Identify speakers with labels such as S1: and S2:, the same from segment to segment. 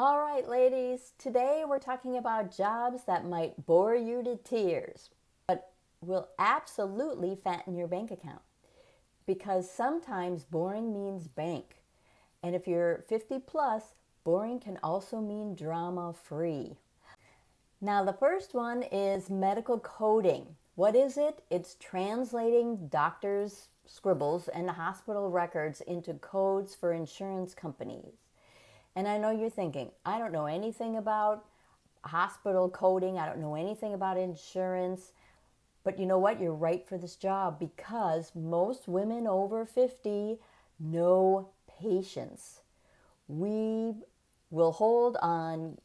S1: All right, ladies, today we're talking about jobs that might bore you to tears, but will absolutely fatten your bank account. Because sometimes boring means bank. And if you're 50 plus, boring can also mean drama free. Now, the first one is medical coding. What is it? It's translating doctors' scribbles and hospital records into codes for insurance companies. And I know you're thinking, I don't know anything about hospital coding, I don't know anything about insurance. But you know what? You're right for this job because most women over 50 know patience. We will hold on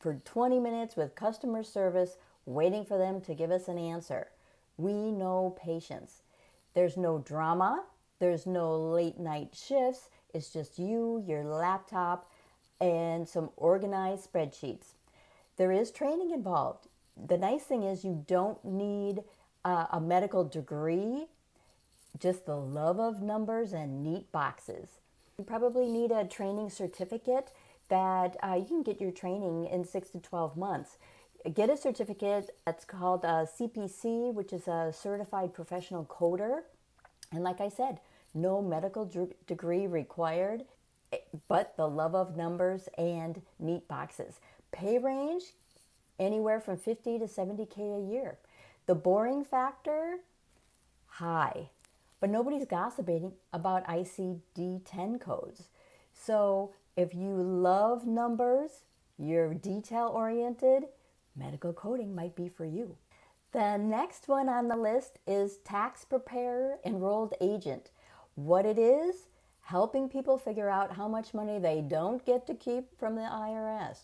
S1: for 20 minutes with customer service, waiting for them to give us an answer. We know patience. There's no drama, there's no late night shifts. It's just you, your laptop, and some organized spreadsheets. There is training involved. The nice thing is you don't need a medical degree, just the love of numbers and neat boxes. You probably need a training certificate that you can get your training in 6 to 12 months. Get a certificate that's called a CPC, which is a Certified Professional Coder. And like I said, no medical degree required, but the love of numbers and neat boxes. Pay range, anywhere from 50 to 70K a year. The boring factor, high. But nobody's gossiping about ICD-10 codes. So if you love numbers, you're detail-oriented, medical coding might be for you. The next one on the list is tax preparer enrolled agent. What it is, helping people figure out how much money they don't get to keep from the IRS.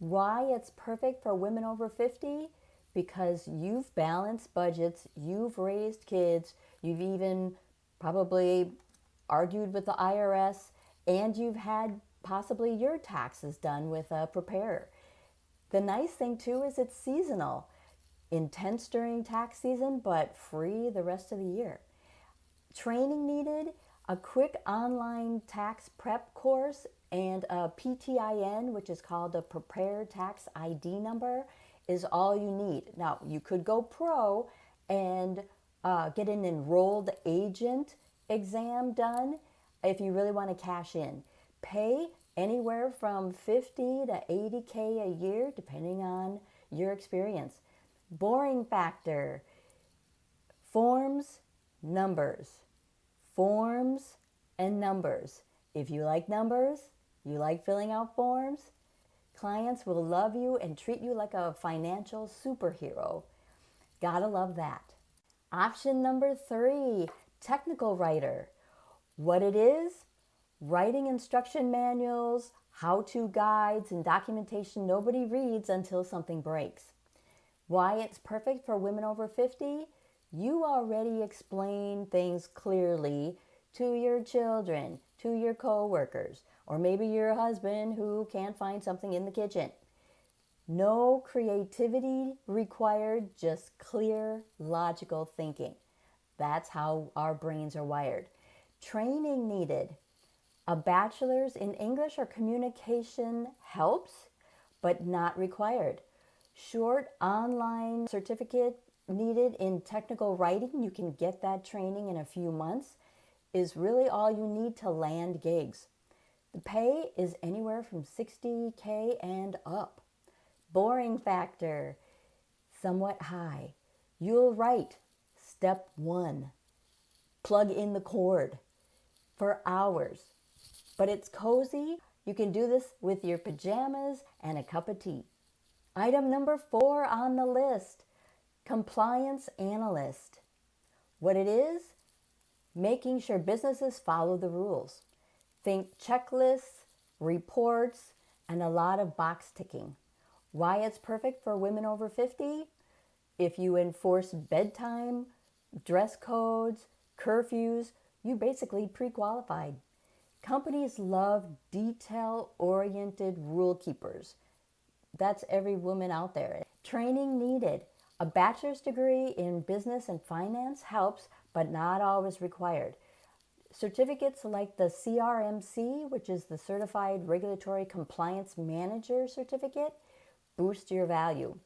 S1: Why it's perfect for women over 50? Because you've balanced budgets, you've raised kids, you've even probably argued with the IRS, and you've had possibly your taxes done with a preparer. The nice thing too is it's seasonal. Intense during tax season, but free the rest of the year. Training needed, a quick online tax prep course and a PTIN, which is called a Prepared Tax ID number, is all you need. Now, you could go pro and get an enrolled agent exam done if you really want to cash in. Pay anywhere from 50 to 80K a year, depending on your experience. Boring factor, forms, numbers. Forms and numbers. If you like numbers, you like filling out forms, clients will love you and treat you like a financial superhero. Gotta love that. Option number 3, technical writer. What it is? Writing instruction manuals, how-to guides, and documentation nobody reads until something breaks. Why it's perfect for women over 50? You already explain things clearly to your children, to your coworkers, or maybe your husband who can't find something in the kitchen. No creativity required, just clear, logical thinking. That's how our brains are wired. Training needed. A bachelor's in English or communication helps, but not required. Short online certificate needed in technical writing, you can get that training in a few months, is really all you need to land gigs. The pay is anywhere from 60K and up. Boring factor, somewhat high. You'll write step 1, plug in the cord for hours. But it's cozy. You can do this with your pajamas and a cup of tea. Item number 4 on the list, compliance analyst. What it is? Making sure businesses follow the rules. Think checklists, reports, and a lot of box ticking. Why it's perfect for women over 50? If you enforce bedtime, dress codes, curfews, you basically pre-qualified. Companies love detail-oriented rule keepers. That's every woman out there. Training needed. A bachelor's degree in business and finance helps, but not always required. Certificates like the CRMC, which is the Certified Regulatory Compliance Manager certificate, boost your value.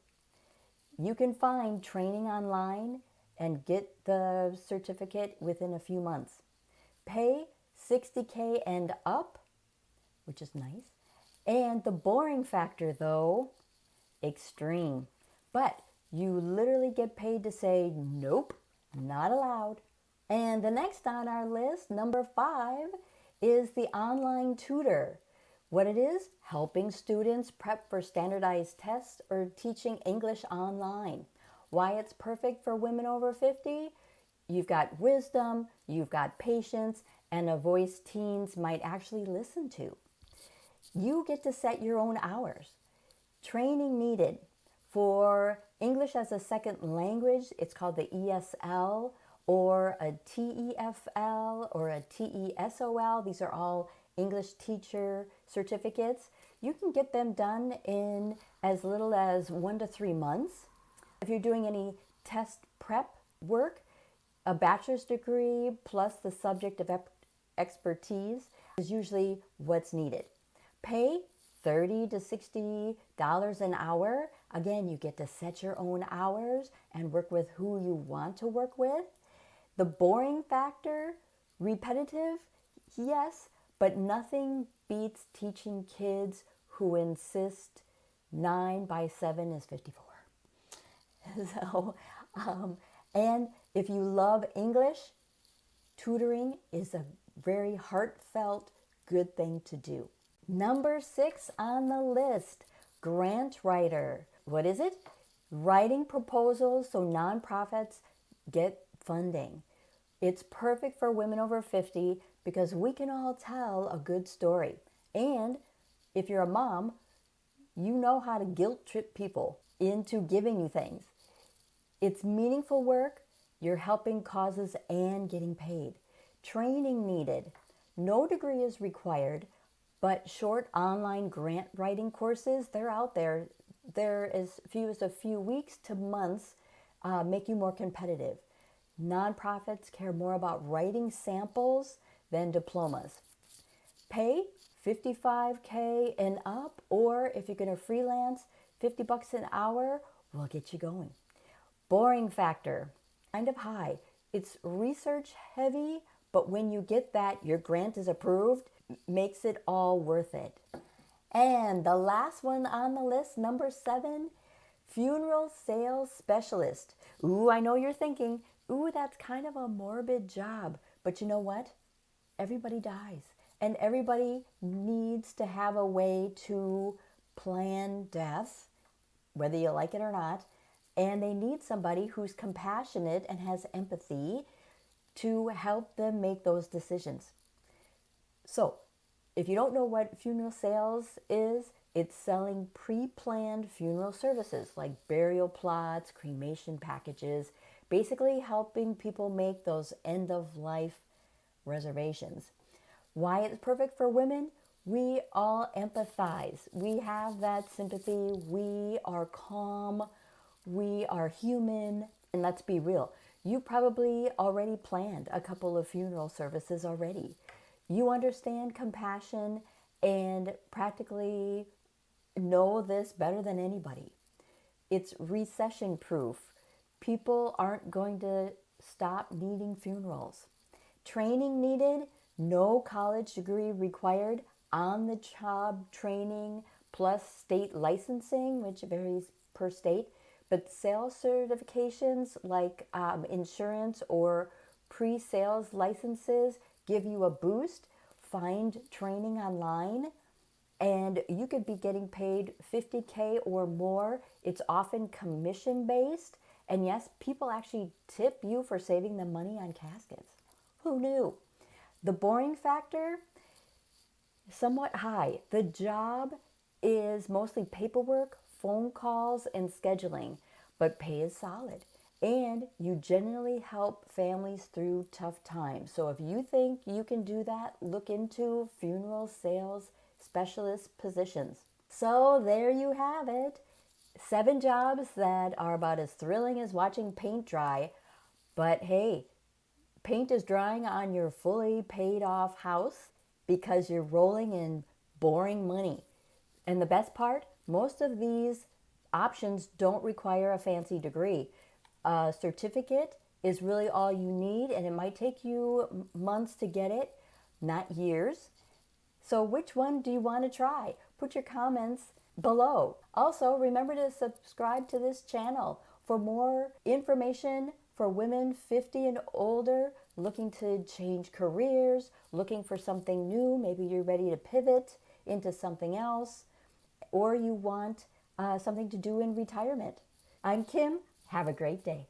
S1: You can find training online and get the certificate within a few months. Pay $60K and up, which is nice. And the boring factor, though, extreme. But you literally get paid to say, nope, not allowed. And the next on our list, number 5, is the online tutor. What it is, helping students prep for standardized tests or teaching English online. Why it's perfect for women over 50? You've got wisdom, you've got patience, and a voice teens might actually listen to. You get to set your own hours. Training needed. For English as a second language, it's called the ESL or a TEFL or a TESOL. These are all English teacher certificates. You can get them done in as little as 1 to 3 months. If you're doing any test prep work, a bachelor's degree plus the subject of expertise is usually what's needed. Pay $30 to $60 an hour. Again, you get to set your own hours and work with who you want to work with. The boring factor, repetitive, yes, but nothing beats teaching kids who insist 9 by 7 is 54. So, and if you love English, tutoring is a very heartfelt, good thing to do. Number 6 on the list, grant writer. What is it? Writing proposals so nonprofits get funding. It's perfect for women over 50 because we can all tell a good story. And if you're a mom, you know how to guilt trip people into giving you things. It's meaningful work. You're helping causes and getting paid. Training needed. No degree is required, but short online grant writing courses, they're out there. They're as few as a few weeks to months, make you more competitive. Nonprofits care more about writing samples than diplomas. Pay $55K and up, or if you're going to freelance, $50 an hour will get you going. Boring factor, kind of high. It's research heavy, but when you get that, your grant is approved, makes it all worth it. And the last one on the list, number 7, funeral sales specialist. Ooh, I know you're thinking, ooh, that's kind of a morbid job. But you know what? Everybody dies. And everybody needs to have a way to plan death, whether you like it or not. And they need somebody who's compassionate and has empathy to help them make those decisions. So, if you don't know what funeral sales is, it's selling pre-planned funeral services like burial plots, cremation packages, basically helping people make those end-of-life reservations. Why it's perfect for women? We all empathize. We have that sympathy. We are calm. We are human. And let's be real. You probably already planned a couple of funeral services already. You understand compassion and practically know this better than anybody. It's recession proof. People aren't going to stop needing funerals. Training needed, no college degree required, on-the-job training plus state licensing, which varies per state. But sales certifications like insurance or pre-sales licenses give you a boost. Find training online and you could be getting paid $50K or more. It's often commission based. And yes, people actually tip you for saving them money on caskets. Who knew? The boring factor, somewhat high. The job is mostly paperwork, phone calls, and scheduling, but pay is solid. And you generally help families through tough times. So if you think you can do that, look into funeral sales specialist positions. So there you have it. 7 jobs that are about as thrilling as watching paint dry. But hey, Paint is drying on your fully paid off house because you're rolling in boring money. And the best part, most of these options don't require a fancy degree. A certificate is really all you need, and it might take you months to get it, not years. So which one do you want to try? Put your comments below. Also, remember to subscribe to this channel for more information for women 50 and older looking to change careers, looking for something new. Maybe you're ready to pivot into something else, or you want something to do in retirement. I'm Kim. Have a great day.